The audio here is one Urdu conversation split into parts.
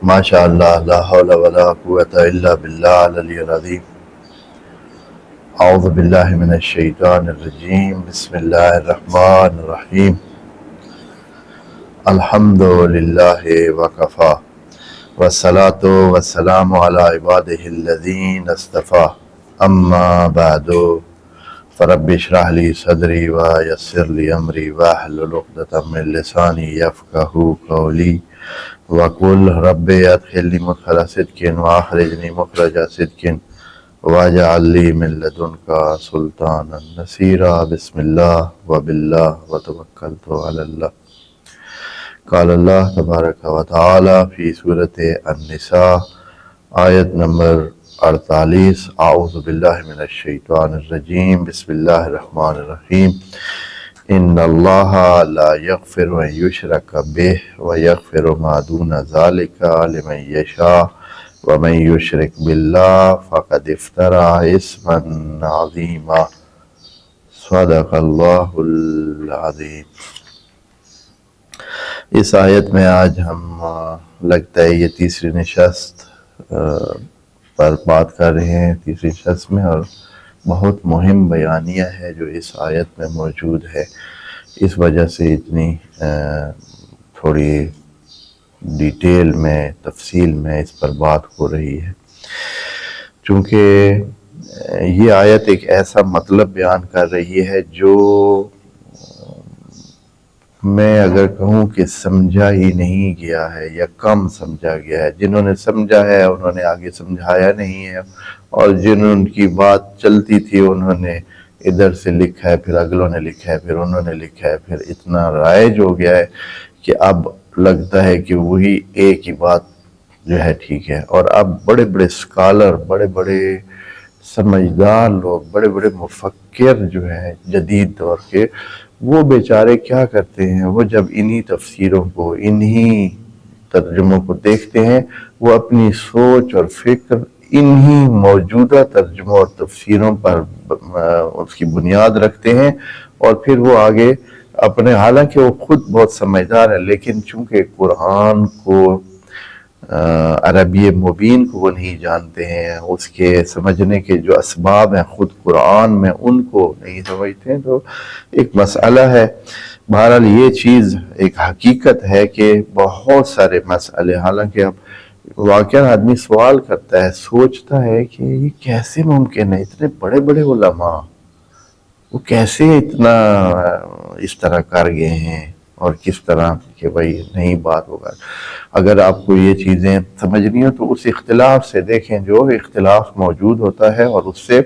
ماشاء اللہ لا حول ولا قوة الا باللہ العلی العظیم اعوذ باللہ من الشیطان الرجیم بسم اللہ الرحمن الرحیم الحمد للہ وکفا والصلاة والسلام علی عبادہ الذین اصطفا اما بعد فرب اشرح لی صدری ویسر لی امری واحلل عقدۃ من لسانی یفقہوا قولی وقل رب ادخلنی مدخل صدق واخرجنی مخرج صدق واجعل لی من لدنک سلطانا نصیرا بسم اللہ وباللہ وتوکلت علی اللہ۔ قال اللہ تبارک و تعالی فی سورۃ النساء آیت نمبر 48 اعوذ باللہ من الشیطان الرجیم بسم اللہ الرحمن الرحیم ان اللہ لا یغفر ان یشرک بہ ویغفر ما دون ذلک لمن یشاء ومن یشرک باللہ فقد افترى اثما عظیما صدق اللہ العظیم۔ اس آیت میں آج ہم لگتا ہے یہ تیسری نشست پر بات کر رہے ہیں، تیسری نشست میں، اور بہت مہم بیانیہ ہے جو اس آیت میں موجود ہے۔ اس وجہ سے اتنی تھوڑی ڈیٹیل میں تفصیل میں اس پر بات ہو رہی ہے، چونکہ یہ آیت ایک ایسا مطلب بیان کر رہی ہے جو میں اگر کہوں کہ سمجھا ہی نہیں گیا ہے یا کم سمجھا گیا ہے۔ جنہوں نے سمجھا ہے انہوں نے آگے سمجھایا نہیں ہے، اور جنہوں کی بات چلتی تھی انہوں نے ادھر سے لکھا ہے، پھر اگلوں نے لکھا ہے، پھر انہوں نے لکھا ہے، پھر اتنا رائج ہو گیا ہے کہ اب لگتا ہے کہ وہی ایک ہی بات جو ہے ٹھیک ہے۔ اور اب بڑے بڑے سکالر، بڑے بڑے سمجھدار لوگ، بڑے بڑے مفکر جو ہیں جدید دور کے، وہ بیچارے کیا کرتے ہیں، وہ جب انہی تفسیروں کو، انہی ترجموں کو دیکھتے ہیں، وہ اپنی سوچ اور فکر انہی موجودہ ترجموں اور تفسیروں پر اس کی بنیاد رکھتے ہیں، اور پھر وہ آگے اپنے، حالانکہ وہ خود بہت سمجھدار ہے، لیکن چونکہ قرآن کو، عربی مبین کو وہ نہیں جانتے ہیں، اس کے سمجھنے کے جو اسباب ہیں خود قرآن میں ان کو نہیں سمجھتے ہیں، تو ایک مسئلہ ہے۔ بہرحال یہ چیز ایک حقیقت ہے کہ بہت سارے مسئلے، حالانکہ اب واقعا آدمی سوال کرتا ہے، سوچتا ہے کہ یہ کیسے ممکن ہے، اتنے بڑے بڑے علماء وہ کیسے اتنا اس طرح کر گئے ہیں، اور کس طرح کہ بھائی نہیں بات ہوگا۔ اگر آپ کو یہ چیزیں سمجھنی ہو تو اس اختلاف سے دیکھیں، جو اختلاف موجود ہوتا ہے، اور اس سے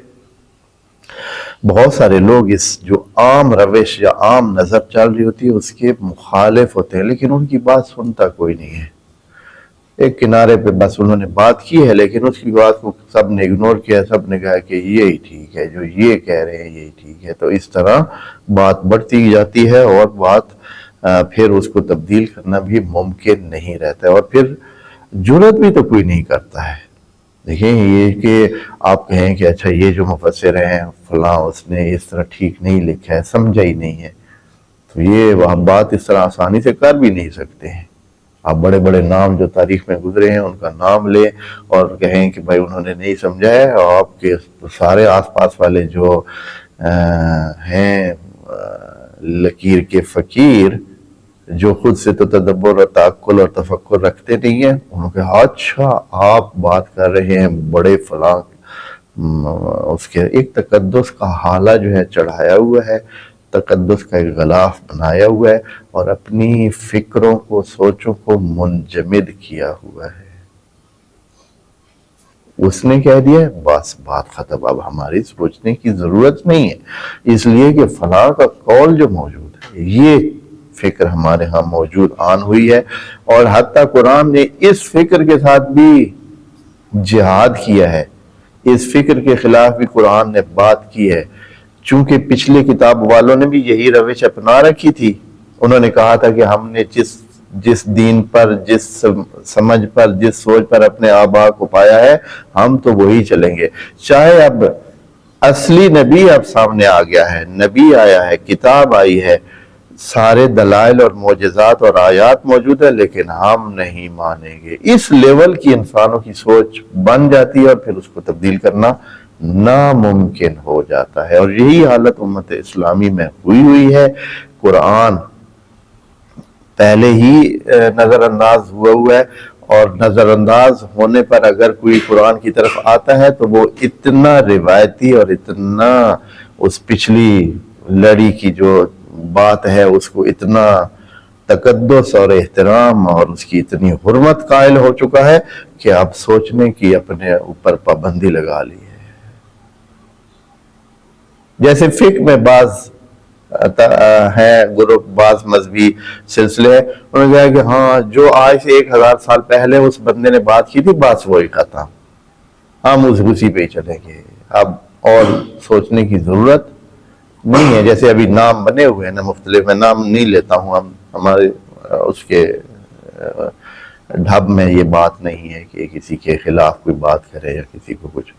بہت سارے لوگ اس جو عام روش یا عام نظر چل رہی ہوتی ہے اس کے مخالف ہوتے ہیں، لیکن ان کی بات سنتا کوئی نہیں ہے۔ ایک کنارے پہ بس انہوں نے بات کی ہے، لیکن اس کی بات کو سب نے اگنور کیا، سب نے کہا کہ یہی ٹھیک ہے، جو یہ کہہ رہے ہیں یہی ٹھیک ہے۔ تو اس طرح بات بڑھتی جاتی ہے، اور بات پھر اس کو تبدیل کرنا بھی ممکن نہیں رہتا ہے، اور پھر جرات بھی تو کوئی نہیں کرتا ہے۔ دیکھیں، یہ کہ آپ کہیں کہ اچھا یہ جو مفسر ہیں فلاں اس نے اس طرح ٹھیک نہیں لکھا ہے، سمجھا ہی نہیں ہے، تو یہ ہم بات اس طرح آسانی سے کر بھی نہیں سکتے ہیں۔ آپ بڑے بڑے نام جو تاریخ میں گزرے ہیں ان کا نام لیں اور کہیں کہ بھائی انہوں نے نہیں سمجھا ہے، اور آپ کے سارے آس پاس والے جو ہیں لکیر کے فقیر، جو خود سے تو تدبر اور تعقل اور تفکر رکھتے نہیں ہیں، انہوں نے کہا اچھا آپ بات کر رہے ہیں بڑے فلاں، اس کے ایک تقدس کا حالہ جو ہے چڑھایا ہوا ہے، تقدس کا ایک غلاف بنایا ہوا ہے، اور اپنی فکروں کو، سوچوں کو منجمد کیا ہوا ہے۔ اس نے کہہ دیا بس بات ختم، اب ہماری سوچنے کی ضرورت نہیں ہے، اس لیے کہ فلاں کا قول جو موجود ہے، یہ فکر ہمارے ہاں موجود آن ہوئی ہے، اور حتیٰ قرآن نے اس فکر کے ساتھ بھی جہاد کیا ہے، اس فکر کے خلاف بھی قرآن نے بات کی ہے، چونکہ پچھلے کتاب والوں نے بھی یہی روش اپنا رکھی تھی۔ انہوں نے کہا تھا کہ ہم نے جس دین پر، جس سمجھ پر، جس سوچ پر اپنے آباء کو پایا ہے، ہم تو وہی چلیں گے، چاہے اب اصلی نبی اب سامنے آ گیا ہے، نبی آیا ہے، کتاب آئی ہے، سارے دلائل اور معجزات اور آیات موجود ہے لیکن ہم نہیں مانیں گے. اس لیول کی انسانوں کی سوچ بن جاتی ہے اور پھر اس کو تبدیل کرنا ناممکن ہو جاتا ہے. اور یہی حالت امت اسلامی میں ہوئی ہے. قرآن پہلے ہی نظر انداز ہوا ہے، اور نظر انداز ہونے پر اگر کوئی قرآن کی طرف آتا ہے تو وہ اتنا روایتی اور اتنا اس پچھلی لڑی کی جو بات ہے اس کو اتنا تقدس اور احترام اور اس کی اتنی حرمت قائل ہو چکا ہے کہ اب سوچنے کی اپنے اوپر پابندی لگا لی ہے. جیسے فقہ میں بعض ہے گروپ، بعض مذہبی سلسلے ہیں، انہوں نے کہا کہ ہاں جو آج سے 1000 سال پہلے اس بندے نے بات کی تھی بات وہی ختم، ہم اسی پہ ہی چلیں گے، اب اور سوچنے کی ضرورت نہیں ہے. جیسے ابھی نام بنے ہوئے ہیں نا مختلف، میں نام نہیں لیتا ہوں، ہمارے اس کے ڈھب میں یہ بات نہیں ہے کہ کسی کے خلاف کوئی بات کرے یا کسی کو کچھ،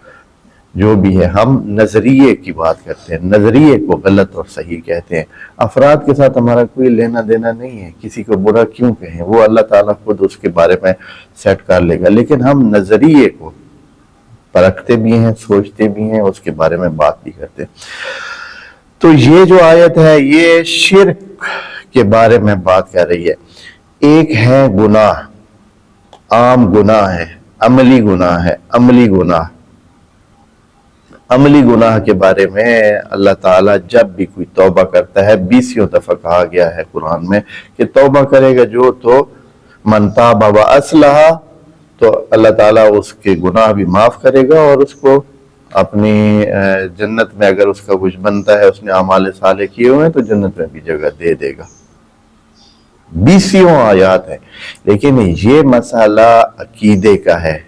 جو بھی ہے ہم نظریے کی بات کرتے ہیں، نظریے کو غلط اور صحیح کہتے ہیں. افراد کے ساتھ ہمارا کوئی لینا دینا نہیں ہے، کسی کو برا کیوں کہیں، وہ اللہ تعالیٰ خود اس کے بارے میں سیٹ کر لے گا. لیکن ہم نظریے کو پرکھتے بھی ہیں، سوچتے بھی ہیں، اس کے بارے میں بات بھی کرتے ہیں. تو یہ جو آیت ہے یہ شرک کے بارے میں بات کر رہی ہے. ایک ہے گناہ، عام گناہ ہے، عملی گناہ ہے. عملی گناہ کے بارے میں اللہ تعالیٰ جب بھی کوئی توبہ کرتا ہے، 20 دفعہ کہا گیا ہے قرآن میں کہ توبہ کرے گا جو تو من تاب و اصلح، تو اللہ تعالیٰ اس کے گناہ بھی معاف کرے گا اور اس کو اپنی جنت میں اگر اس کا کچھ بنتا ہے، اس نے اعمال صالح کیے ہوئے ہیں تو جنت میں بھی جگہ دے دے گا. 20 آیات ہیں. لیکن یہ مسئلہ عقیدے کا ہے.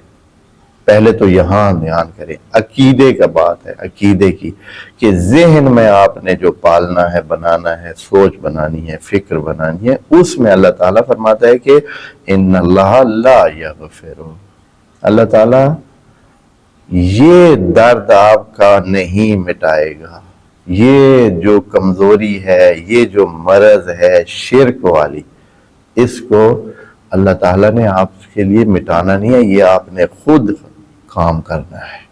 پہلے تو یہاں دھیان کریں، عقیدے کا بات ہے، عقیدے کی، کہ ذہن میں آپ نے جو پالنا ہے، بنانا ہے، سوچ بنانی ہے، فکر بنانی ہے، اس میں اللہ تعالیٰ فرماتا ہے کہ ان اللہ لا یغفر، اللہ تعالیٰ یہ درد آپ کا نہیں مٹائے گا. یہ جو کمزوری ہے، یہ جو مرض ہے شرک والی، اس کو اللہ تعالیٰ نے آپ کے لیے مٹانا نہیں ہے، یہ آپ نے خود کام کرنا ہے.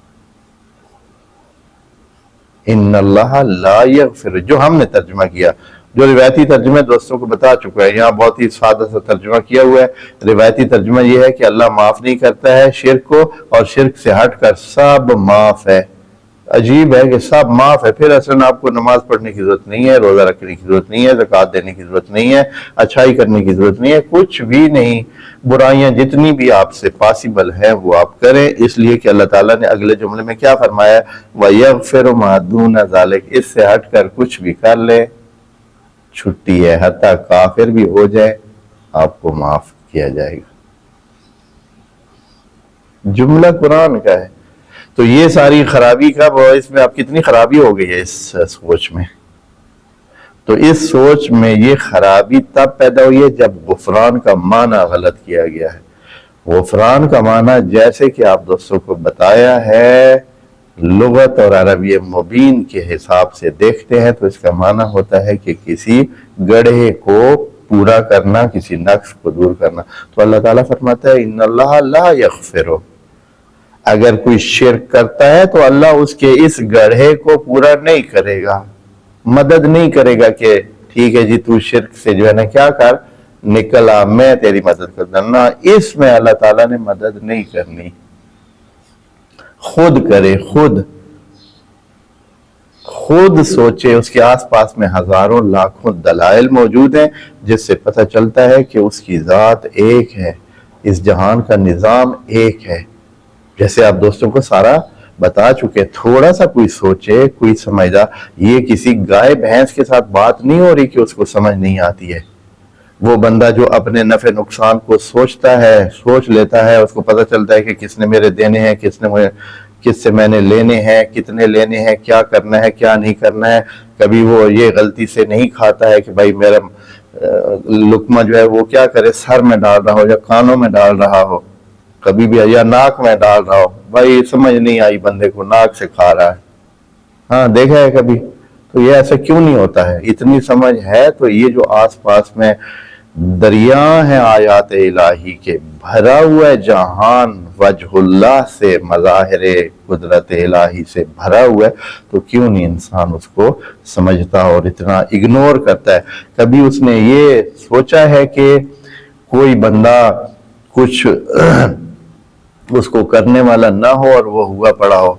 ان اللہ لا یغفر، جو ہم نے ترجمہ کیا، جو روایتی ترجمہ دوستوں کو بتا چکا ہے، یہاں بہت ہی سادہ سا ترجمہ کیا ہوا ہے. روایتی ترجمہ یہ ہے کہ اللہ معاف نہیں کرتا ہے شرک کو، اور شرک سے ہٹ کر سب معاف ہے. عجیب ہے کہ سب معاف ہے، پھر اصلا آپ کو نماز پڑھنے کی ضرورت نہیں ہے، روزہ رکھنے کی ضرورت نہیں ہے، زکوٰۃ دینے کی ضرورت نہیں ہے، اچھائی کرنے کی ضرورت نہیں ہے، کچھ بھی نہیں. برائیاں جتنی بھی آپ سے پاسبل ہیں وہ آپ کریں، اس لیے کہ اللہ تعالیٰ نے اگلے جملے میں کیا فرمایا، وَيَغْفِرُ مَا دُونَ ذَلِكَ، اس سے ہٹ کر کچھ بھی کر لے چھٹی ہے، حتیٰ کافر بھی ہو جائے آپ کو معاف کیا جائے گا. جملہ قرآن کا ہے. تو یہ ساری خرابی کا اس میں اب کتنی خرابی ہو گئی ہے اس سوچ میں. تو اس سوچ میں یہ خرابی تب پیدا ہوئی ہے جب غفران کا معنی غلط کیا گیا ہے. غفران کا معنی جیسے کہ آپ دوستوں کو بتایا ہے لغت اور عربی مبین کے حساب سے دیکھتے ہیں تو اس کا معنی ہوتا ہے کہ کسی گڑھے کو پورا کرنا، کسی نقص کو دور کرنا. تو اللہ تعالیٰ فرماتا ہے ان اللہ لا یغفر، اگر کوئی شرک کرتا ہے تو اللہ اس کے اس گڑھے کو پورا نہیں کرے گا، مدد نہیں کرے گا کہ ٹھیک ہے جی تو شرک سے جو ہے نا کیا کر نکل آ، میں تیری مدد کرتا. نہ، اس میں اللہ تعالیٰ نے مدد نہیں کرنی، خود کرے، خود سوچے. اس کے آس پاس میں ہزاروں لاکھوں دلائل موجود ہیں جس سے پتہ چلتا ہے کہ اس کی ذات ایک ہے، اس جہان کا نظام ایک ہے. جیسے آپ دوستوں کو سارا بتا چکے، تھوڑا سا کوئی سوچے، کوئی سمجھا. یہ کسی گائے بھینس کے ساتھ بات نہیں ہو رہی کہ اس کو سمجھ نہیں آتی ہے. وہ بندہ جو اپنے نفع نقصان کو سوچتا ہے، سوچ لیتا ہے، اس کو پتہ چلتا ہے کہ کس نے میرے دینے ہیں، کس سے میں نے لینے ہیں، کتنے لینے ہیں، کیا کرنا ہے، کیا نہیں کرنا ہے. کبھی وہ یہ غلطی سے نہیں کھاتا ہے کہ بھائی میرا لقمہ جو ہے وہ کیا کرے، سر میں ڈال رہا ہو یا کانوں میں ڈال رہا ہو، کبھی بھی یا ناک میں ڈال رہا ہو. بھائی سمجھ نہیں آئی بندے کو، ناک سے کھا رہا ہے. ہاں دیکھا ہے کبھی. تو یہ ایسا کیوں نہیں ہوتا ہے؟ اتنی سمجھ ہے تو یہ جو آس پاس میں دریا ہیں آیات الہی کے، بھرا ہوا ہے جہان وجہ اللہ سے، مظاہر قدرت الہی سے بھرا ہوا ہے، تو کیوں نہیں انسان اس کو سمجھتا اور اتنا اگنور کرتا ہے؟ کبھی اس نے یہ سوچا ہے کہ کوئی بندہ کچھ اس کو کرنے والا نہ ہو اور وہ ہوا پڑا ہو؟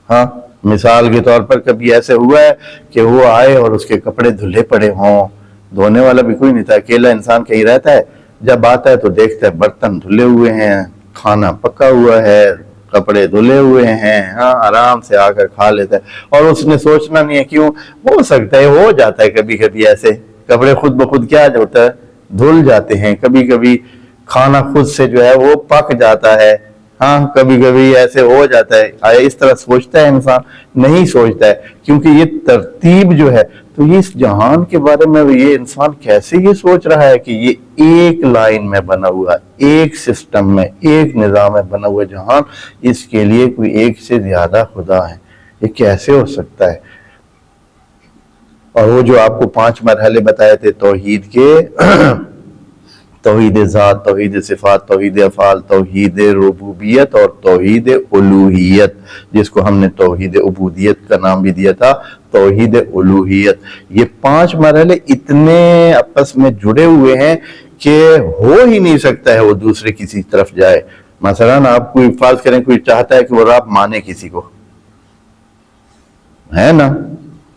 ہاں، مثال کے طور پر کبھی ایسے ہوا ہے کہ وہ آئے اور اس کے کپڑے دھلے پڑے ہوں، دھونے والا بھی کوئی نہیں تھا، اکیلا انسان کہیں رہتا ہے، جب آتا ہے تو دیکھتا ہے برتن دھلے ہوئے ہیں، کھانا پکا ہوا ہے، کپڑے دھلے ہوئے ہیں، ہاں آرام سے آ کر کھا لیتا ہے، اور اس نے سوچنا نہیں ہے کیوں، ہو سکتا ہے ہو جاتا ہے کبھی کبھی ایسے، کپڑے خود بخود کیا ہوتا ہے دھل جاتے ہیں، کبھی کبھی کھانا خود سے جو ہے وہ پک جاتا ہے، ہاں کبھی کبھی ایسے ہو جاتا ہے۔ آیا اس طرح سوچتا ہے انسان؟ نہیں سوچتا ہے، کیونکہ یہ ترتیب جو ہے، تو یہ اس جہان کے بارے میں یہ انسان کیسے یہ سوچ رہا ہے کہ یہ ایک لائن میں بنا ہوا ہے، ایک سسٹم میں، ایک نظام میں بنا ہوا جہان، اس کے لیے کوئی ایک سے زیادہ خدا ہے؟ یہ کیسے ہو سکتا ہے؟ اور وہ جو آپ کو 5 مرحلے بتائے تھے توحید کے، توحید ذات، توحید صفات، توحید افعال، توحید ربوبیت اور توحید الوہیت، جس کو ہم نے توحید عبودیت کا نام بھی دیا تھا، توحید الوہیت، یہ 5 مرحلے اتنے آپس میں جڑے ہوئے ہیں کہ ہو ہی نہیں سکتا ہے وہ دوسرے کسی طرف جائے۔ مثلا آپ کوئی فرض کریں کوئی چاہتا ہے کہ وہ رب مانے کسی کو، ہے نا،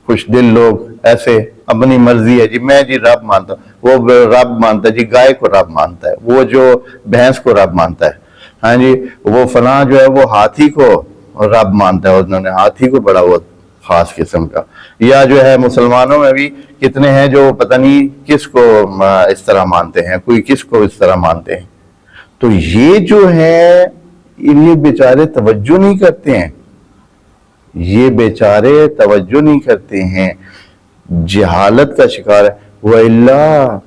خوش دل لوگ ایسے اپنی مرضی ہے، میں رب مانتا ہوں، وہ رب مانتا ہے جی گائے کو رب مانتا ہے، وہ جو بھینس کو رب مانتا ہے، ہاں جی وہ فلاں جو ہے وہ ہاتھی کو رب مانتا ہے، انہوں نے ہاتھی کو بڑا وہ خاص قسم کا، یا جو ہے مسلمانوں میں بھی کتنے ہیں جو پتہ نہیں کس کو اس طرح مانتے ہیں، کوئی کس کو اس طرح مانتے ہیں۔ تو یہ جو ہے یہ بیچارے توجہ نہیں کرتے ہیں، یہ بیچارے توجہ نہیں کرتے ہیں، جہالت کا شکار ہے۔ وَإِلَّا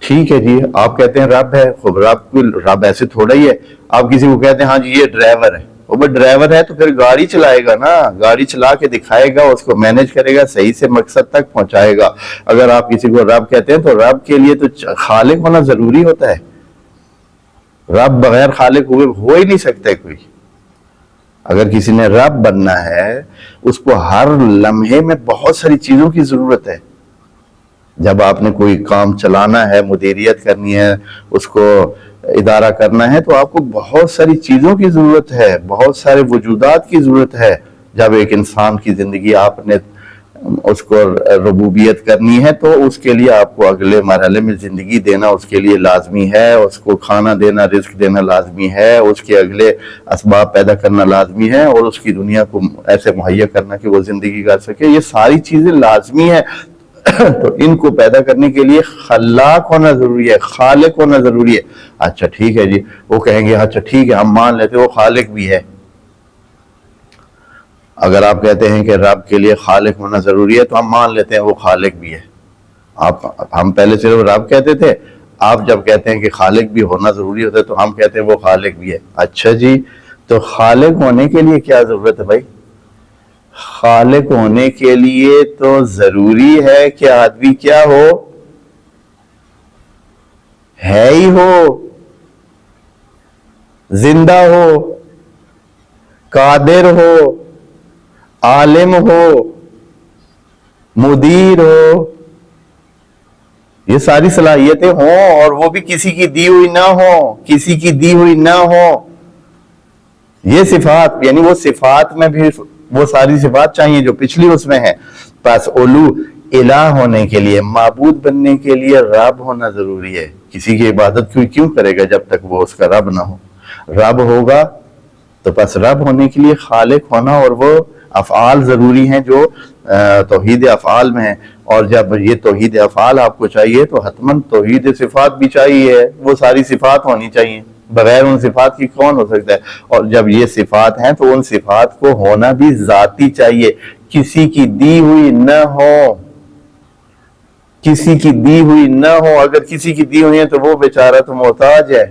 ٹھیک ہے جی، آپ کہتے ہیں رب ہے، خب رب ایسے تھوڑا ہی ہے، آپ کسی کو کہتے ہیں ہاں جی یہ ڈرائیور ہے، وہ ڈرائیور ہے تو پھر گاڑی چلائے گا نا، گاڑی چلا کے دکھائے گا، اس کو مینج کرے گا، صحیح سے مقصد تک پہنچائے گا۔ اگر آپ کسی کو رب کہتے ہیں تو رب کے لیے تو خالق ہونا ضروری ہوتا ہے، رب بغیر خالق ہوئے ہو ہی نہیں سکتا ہے کوئی۔ اگر کسی نے رب بننا ہے اس کو ہر لمحے میں بہت ساری چیزوں کی ضرورت ہے۔ جب آپ نے کوئی کام چلانا ہے، مدیریت کرنی ہے، اس کو ادارہ کرنا ہے، تو آپ کو بہت ساری چیزوں کی ضرورت ہے، بہت سارے وجودات کی ضرورت ہے۔ جب ایک انسان کی زندگی آپ نے اس کو ربوبیت کرنی ہے تو اس کے لیے آپ کو اگلے مرحلے میں زندگی دینا اس کے لیے لازمی ہے، اس کو کھانا دینا، رزق دینا لازمی ہے، اس کے اگلے اسباب پیدا کرنا لازمی ہے، اور اس کی دنیا کو ایسے مہیا کرنا کہ وہ زندگی کر سکے، یہ ساری چیزیں لازمی ہیں۔ تو ان کو پیدا کرنے کے لیے خلاق ہونا ضروری ہے، خالق ہونا ضروری ہے۔ اچھا ٹھیک ہے جی، وہ کہیں گے اچھا ٹھیک ہے ہم مان لیتے وہ خالق بھی ہے۔ اگر آپ کہتے ہیں کہ رب کے لیے خالق ہونا ضروری ہے تو ہم مان لیتے ہیں وہ خالق بھی ہے۔ ہم پہلے صرف رب کہتے تھے، آپ جب کہتے ہیں کہ خالق بھی ہونا ضروری ہوتا ہے تو ہم کہتے ہیں وہ خالق بھی ہے۔ اچھا جی، تو خالق ہونے کے لیے کیا ضرورت ہے بھائی؟ خالق ہونے کے لیے تو ضروری ہے کہ آدمی کیا ہو؟ ہے ہی ہو، زندہ ہو، قادر ہو، عالم ہو، مدیر ہو، یہ ساری صلاحیتیں ہوں، اور وہ بھی کسی کی دی ہوئی نہ ہو، کسی کی دی ہوئی نہ ہو۔ یہ صفات، یعنی وہ صفات میں بھی وہ ساری صفات چاہیے جو پچھلی اس میں ہے۔ پس الہ ہونے کے لیے، معبود بننے کے لیے رب ہونا ضروری ہے۔ کسی کی عبادت کیوں کرے گا جب تک وہ اس کا رب نہ ہو؟ رب ہوگا تو پس رب ہونے کے لیے خالق ہونا، اور وہ افعال ضروری ہیں جو توحید افعال میں ہیں، اور جب یہ توحید افعال آپ کو چاہیے تو حتماً توحید صفات بھی چاہیے، وہ ساری صفات ہونی چاہیے، بغیر ان صفات کی کون ہو سکتا ہے؟ اور جب یہ صفات ہیں تو ان صفات کو ہونا بھی ذاتی چاہیے، کسی کی دی ہوئی نہ ہو، کسی کی دی ہوئی نہ ہو۔ اگر کسی کی دی ہوئی ہے تو وہ بیچارہ تو محتاج ہے،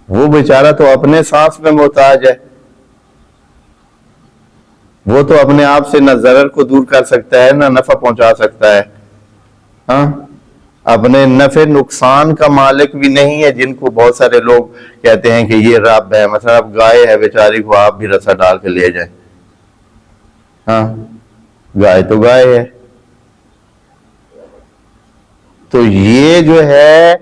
وہ بیچارہ تو اپنے سانس میں محتاج ہے۔ وہ تو اپنے آپ سے نہ ضرر کو دور کر سکتا ہے نہ نفع پہنچا سکتا ہے. ہاں اپنے نفع نقصان کا مالک بھی نہیں ہے، جن کو بہت سارے لوگ کہتے ہیں کہ یہ رب ہے. مثلا اب گائے ہے بیچاری کو آپ بھی رسا ڈال کے لے جائیں. ہاں گائے تو گائے ہے. تو یہ جو ہے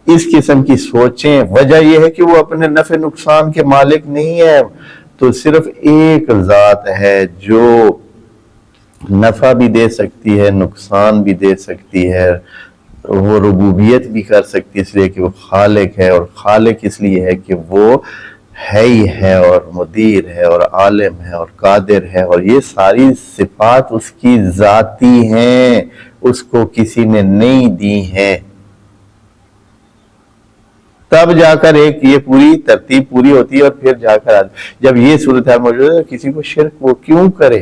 اس قسم کی سوچیں، وجہ یہ ہے کہ وہ اپنے نفع نقصان کے مالک نہیں ہے. تو صرف ایک ذات ہے جو نفع بھی دے سکتی ہے، نقصان بھی دے سکتی ہے، وہ ربوبیت بھی کر سکتی ہے، اس لیے کہ وہ خالق ہے. اور خالق اس لیے ہے کہ وہ ہے ہی ہے اور مدیر ہے اور عالم ہے اور قادر ہے، اور یہ ساری صفات اس کی ذاتی ہیں، اس کو کسی نے نہیں دی ہیں. تب جا کر ایک یہ پوری ترتیب پوری ہوتی ہے، اور پھر جا کر جب یہ صورتحال موجود ہے کسی کو شرک وہ کیوں کرے؟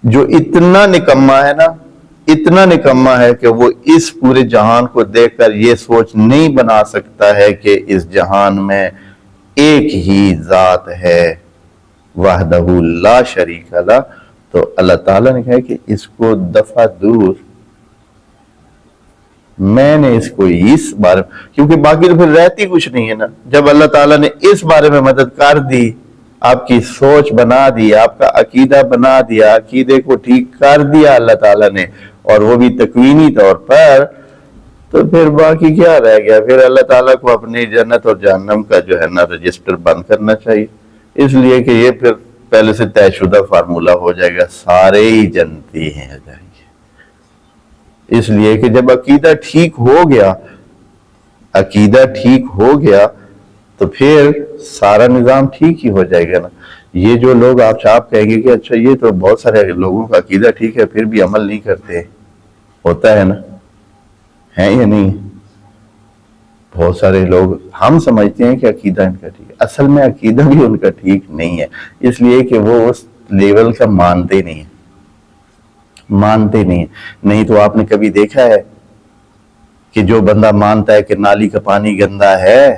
جو اتنا نکما ہے نا، اتنا نکما ہے کہ وہ اس پورے جہان کو دیکھ کر یہ سوچ نہیں بنا سکتا ہے کہ اس جہان میں ایک ہی ذات ہے، وحدہ لا شریک لہ. تو اللہ تعالیٰ نے کہا کہ اس کو دفع دور، میں نے اس کو اس بارے میں، کیونکہ باقی تو پھر رہتی کچھ نہیں ہے نا. جب اللہ تعالیٰ نے اس بارے میں مدد کر دی، آپ کی سوچ بنا دی، آپ کا عقیدہ بنا دیا، عقیدے کو ٹھیک کر دیا اللہ تعالیٰ نے، اور وہ بھی تکوینی طور پر، تو پھر باقی کیا رہ گیا؟ پھر اللہ تعالیٰ کو اپنی جنت اور جہنم کا جو ہے نا رجسٹر بند کرنا چاہیے. اس لیے کہ یہ پھر پہلے سے طے شدہ فارمولہ ہو جائے گا، سارے ہی جنتی ہیں جائیں گے. اس لیے کہ جب عقیدہ ٹھیک ہو گیا، عقیدہ ٹھیک ہو گیا تو پھر سارا نظام ٹھیک ہی ہو جائے گا نا. یہ جو لوگ آپ کہیں گے کہ اچھا یہ تو بہت سارے لوگوں کا عقیدہ ٹھیک ہے پھر بھی عمل نہیں کرتے، ہوتا ہے نا، ہے یا نہیں؟ بہت سارے لوگ ہم سمجھتے ہیں کہ عقیدہ ان کا ٹھیک ہے، اصل میں عقیدہ بھی ان کا ٹھیک نہیں ہے، اس لیے کہ وہ اس لیول کا مانتے نہیں ہیں. مانتے نہیں تو آپ نے کبھی دیکھا ہے کہ جو بندہ مانتا ہے کہ نالی کا پانی گندا ہے،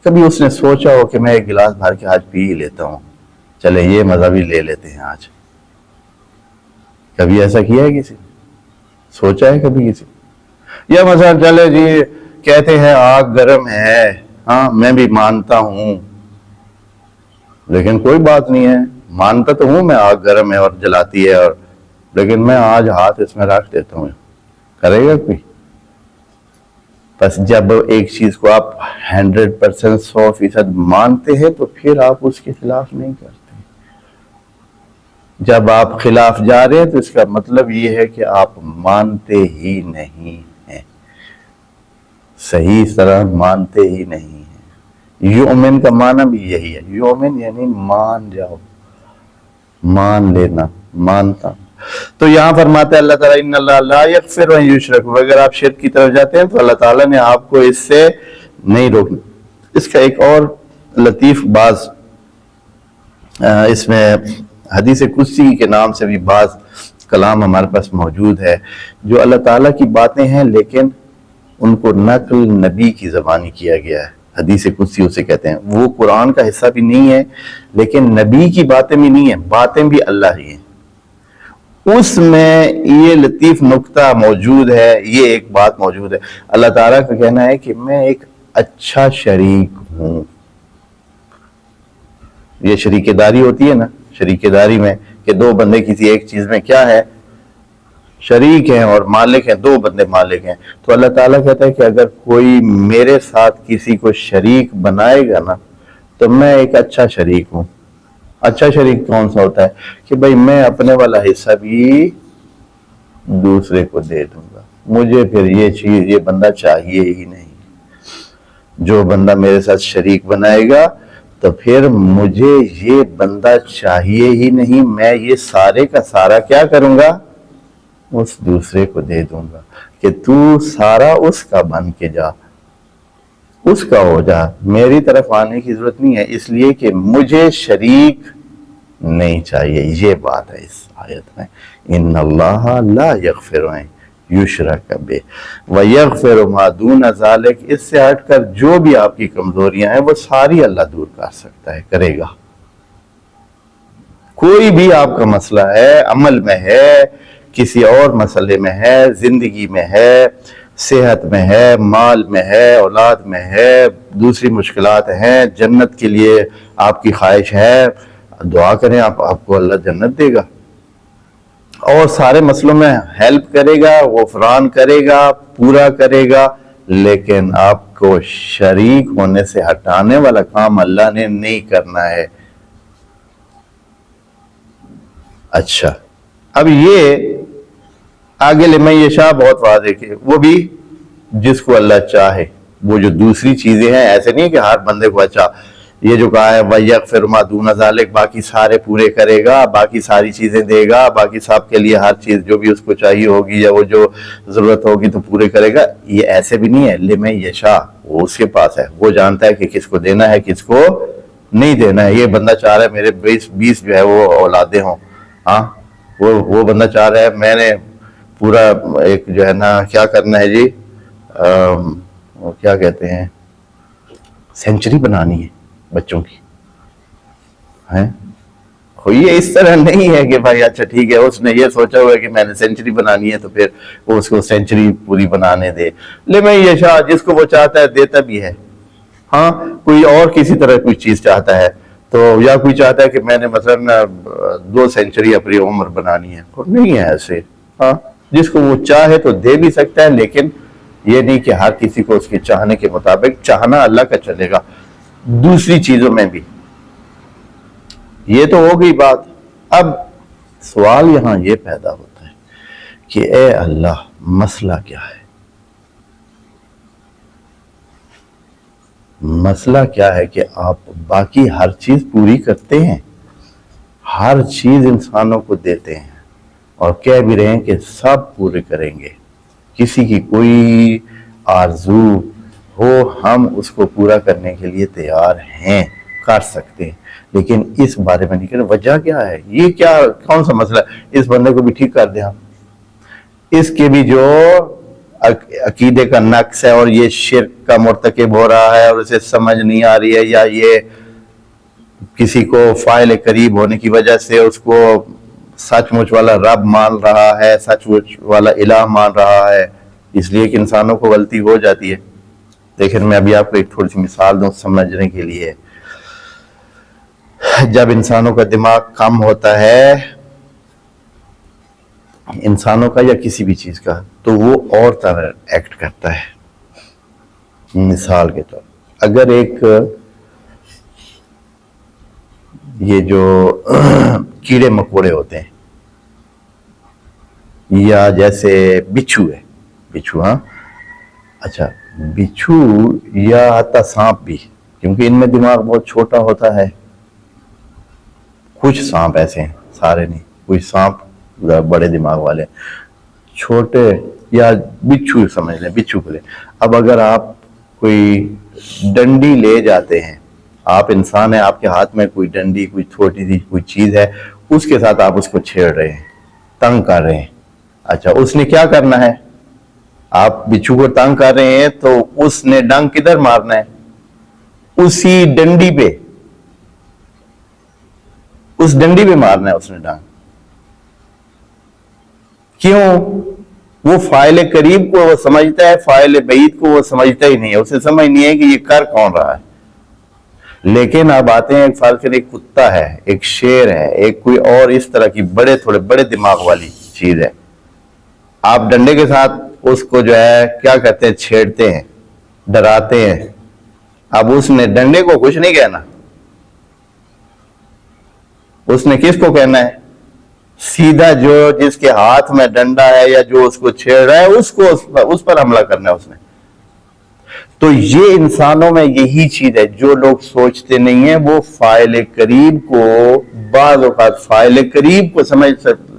کبھی اس نے سوچا ہو کہ میں ایک گلاس بھر کے آج پی ہی لیتا ہوں، چلے یہ مزہ بھی لے لیتے ہیں آج؟ کبھی ایسا کیا ہے کسی نے؟ سوچا ہے کبھی کسی؟ یا مثلا چلے جی کہتے ہیں آگ گرم ہے، ہاں میں بھی مانتا ہوں، لیکن کوئی بات نہیں ہے، مانتا تو ہوں میں آگ گرم ہے اور جلاتی ہے، اور لیکن میں آج ہاتھ اس میں رکھ دیتا ہوں. کرے گا کوئی؟ بس جب ایک چیز کو آپ 100% 100% مانتے ہیں تو پھر آپ اس کے خلاف نہیں کرتے. جب آپ خلاف جا رہے ہیں تو اس کا مطلب یہ ہے کہ آپ مانتے ہی نہیں ہیں، صحیح طرح مانتے ہی نہیں ہیں. یؤمن کا معنی بھی یہی ہے، یؤمن یعنی مان جاؤ، مان لینا، مانتا. تو یہاں فرماتا ہے اللہ تعالیٰ ان اللہ لا یغفر ان یشرک، اگر آپ شرک کی طرف جاتے ہیں تو اللہ تعالیٰ نے آپ کو اس سے نہیں روکنا. اس کا ایک اور لطیف باز اس میں حدیث قدسی کے نام سے بھی بعض کلام ہمارے پاس موجود ہے، جو اللہ تعالیٰ کی باتیں ہیں لیکن ان کو نقل نبی کی زبانی کیا گیا ہے. حدیث قدسی اسے کہتے ہیں، وہ قرآن کا حصہ بھی نہیں ہے لیکن نبی کی باتیں بھی نہیں ہیں، باتیں بھی اللہ ہی ہیں. اس میں یہ لطیف نکتہ موجود ہے، یہ ایک بات موجود ہے. اللہ تعالیٰ کا کہنا ہے کہ میں ایک اچھا شریک ہوں. یہ شریک داری ہوتی ہے نا، شریک داری میں کہ دو بندے کسی ایک چیز میں کیا ہے، شریک ہیں اور مالک ہیں، دو بندے مالک ہیں. تو اللہ تعالیٰ کہتا ہے کہ اگر کوئی میرے ساتھ کسی کو شریک بنائے گا نا تو میں ایک اچھا شریک ہوں. اچھا شریک کون سا ہوتا ہے کہ بھئی میں اپنے والا حصہ بھی دوسرے کو دے دوں گا، مجھے پھر یہ چیز یہ بندہ چاہیے ہی نہیں. جو بندہ میرے ساتھ شریک بنائے گا تو پھر مجھے یہ بندہ چاہیے ہی نہیں، میں یہ سارے کا سارا کیا کروں گا، اس دوسرے کو دے دوں گا کہ تو سارا اس کا بن کے جا، اس کا ہو جا، میری طرف آنے کی ضرورت نہیں ہے، اس لیے کہ مجھے شریک نہیں چاہیے. یہ بات ہے اس آیت میں، ان اللہ لا یغفر ان یشرک بہ ویغفر ما دون ذلک. اس سے ہٹ کر جو بھی آپ کی کمزوریاں ہیں وہ ساری اللہ دور کر سکتا ہے، کرے گا. کوئی بھی آپ کا مسئلہ ہے، عمل میں ہے، کسی اور مسئلے میں ہے، زندگی میں ہے، صحت میں ہے، مال میں ہے، اولاد میں ہے، دوسری مشکلات ہیں، جنت کے لیے آپ کی خواہش ہے، دعا کریں، آپ کو اللہ جنت دے گا اور سارے مسئلوں میں ہیلپ کرے گا، غفران کرے گا، پورا کرے گا، لیکن آپ کو شریک ہونے سے ہٹانے والا کام اللہ نے نہیں کرنا ہے۔ اچھا، اب یہ آگے لمن یشاء بہت واضح کہ وہ بھی جس کو اللہ چاہے، وہ جو دوسری چیزیں ہیں ایسے نہیں کہ ہر بندے کو، اچھا یہ جو کہا ہے وَيَغْفِرُ مَا دُونَ ذَلِكَ، باقی سارے پورے کرے گا، باقی ساری چیزیں دے گا، باقی سب کے لیے ہر چیز جو بھی اس کو چاہیے ہوگی یا وہ جو ضرورت ہوگی تو پورے کرے گا، یہ ایسے بھی نہیں ہے۔ لمن یشاء وہ اس کے پاس ہے، وہ جانتا ہے کہ کس کو دینا ہے کس کو نہیں دینا ہے۔ یہ بندہ چاہ رہا ہے میرے 20 جو ہے وہ اولادیں ہوں، ہاں وہ بندہ چاہ رہا ہے میں نے پورا ایک جو ہے نا کیا کرنا ہے جی، کیا کہتے ہیں، سینچری بنانی ہے بچوں کی ہیں۔ یہ اس طرح نہیں ہے کہ بھائی اچھا ٹھیک ہے اس نے یہ سوچا ہوا ہے کہ میں نے سینچری بنانی ہے تو پھر وہ اس کو سینچری پوری بنانے دے۔ لمن یشاء جس کو وہ چاہتا ہے دیتا بھی ہے، ہاں کوئی اور کسی طرح کوئی چیز چاہتا ہے تو، یا کوئی چاہتا ہے کہ میں نے مثلا 2 سینچری اپنی عمر بنانی ہے، نہیں ہے ایسے، ہاں جس کو وہ چاہے تو دے بھی سکتا ہے، لیکن یہ نہیں کہ ہر کسی کو اس کے چاہنے کے مطابق چاہنا اللہ کا چلے گا دوسری چیزوں میں بھی۔ یہ تو ہو گئی بات۔ اب سوال یہاں یہ پیدا ہوتا ہے کہ اے اللہ مسئلہ کیا ہے؟ مسئلہ کیا ہے کہ آپ باقی ہر چیز پوری کرتے ہیں، ہر چیز انسانوں کو دیتے ہیں اور کہہ بھی رہے ہیں کہ سب پورے کریں گے، کسی کی کوئی آرزو ہو ہم اس کو پورا کرنے کے لیے تیار ہیں، کر سکتے ہیں، لیکن اس بارے میں نہیں کریں۔ وجہ کیا ہے؟ یہ کیا کون سا مسئلہ ہے؟ اس بندے کو بھی ٹھیک کر دیں ہم، اس کے بھی جو عقیدے کا نقص ہے اور یہ شرک کا مرتکب ہو رہا ہے اور اسے سمجھ نہیں آ رہی ہے، یا یہ کسی کو فاعل قریب ہونے کی وجہ سے اس کو سچ مچ والا رب مان رہا ہے، سچ مچ والا الہ مان رہا ہے، اس لیے کہ انسانوں کو غلطی ہو جاتی ہے۔ لیکن میں ابھی آپ کو ایک تھوڑی سی مثال دوں سمجھنے کے لیے۔ جب انسانوں کا دماغ کم ہوتا ہے، انسانوں کا یا کسی بھی چیز کا، تو وہ اور طرح ایکٹ کرتا ہے۔ مثال کے طور اگر ایک یہ جو کیڑے مکوڑے ہوتے ہیں، یا جیسے بچھو ہے، بچھو، ہاں اچھا بچھو یا حتی سانپ بھی، کیونکہ ان میں دماغ بہت چھوٹا ہوتا ہے، کچھ سانپ ایسے ہیں، سارے نہیں، کچھ سانپ بڑے دماغ والے، چھوٹے یا بچھو سمجھ لیں، بچھو کو لیں۔ اب اگر آپ کوئی ڈنڈی لے جاتے ہیں، آپ انسان ہیں، آپ کے ہاتھ میں کوئی ڈنڈی، کوئی چھوٹی سی کوئی چیز ہے، اس کے ساتھ آپ اس کو چھیڑ رہے ہیں، تنگ کر رہے ہیں۔ اچھا اس نے کیا کرنا ہے؟ آپ بچھو کو تنگ کر رہے ہیں تو اس نے ڈنگ کدھر مارنا ہے؟ اسی ڈنڈی پہ، اس ڈنڈی پہ مارنا ہے اس نے ڈنگ۔ کیوں؟ وہ فاعل قریب کو وہ سمجھتا ہے، فاعل بعید کو وہ سمجھتا ہی نہیں ہے، اسے سمجھ نہیں ہے کہ یہ کر کون رہا ہے۔ لیکن اب آتے ہیں ایک فرض کریں، ایک کتا ہے، ایک شیر ہے، ایک کوئی اور اس طرح کی تھوڑے بڑے دماغ والی چیز ہے، آپ ڈنڈے کے ساتھ اس کو جو ہے کیا کرتے ہیں؟ چھیڑتے ہیں، ڈراتے ہیں۔ اب اس نے ڈنڈے کو کچھ نہیں کہنا، اس نے کس کو کہنا ہے؟ سیدھا جو جس کے ہاتھ میں ڈنڈا ہے یا جو اس کو چھیڑ رہا ہے اس پر حملہ کرنا ہے اس نے۔ تو یہ انسانوں میں یہی چیز ہے، جو لوگ سوچتے نہیں ہیں وہ فاعل قریب کو، بعض اوقات فاعل قریب کو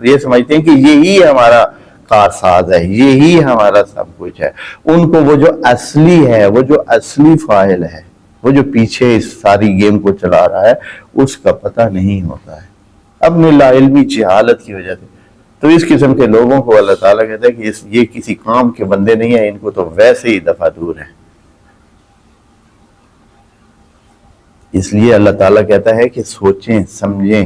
یہ سمجھتے ہیں کہ یہی ہمارا کارساز ہے، یہی ہمارا سب کچھ ہے۔ ان کو وہ جو اصلی ہے، وہ جو اصلی فاعل ہے، وہ جو پیچھے اس ساری گیم کو چلا رہا ہے، اس کا پتہ نہیں ہوتا ہے، اپنی لا علمی جہالت کی وجہ سے۔ تو اس قسم کے لوگوں کو اللہ تعالیٰ کہتا ہے کہ یہ کسی کام کے بندے نہیں ہیں، ان کو تو ویسے ہی دفعہ دور ہیں۔ اس لیے اللہ تعالیٰ کہتا ہے کہ سوچیں سمجھیں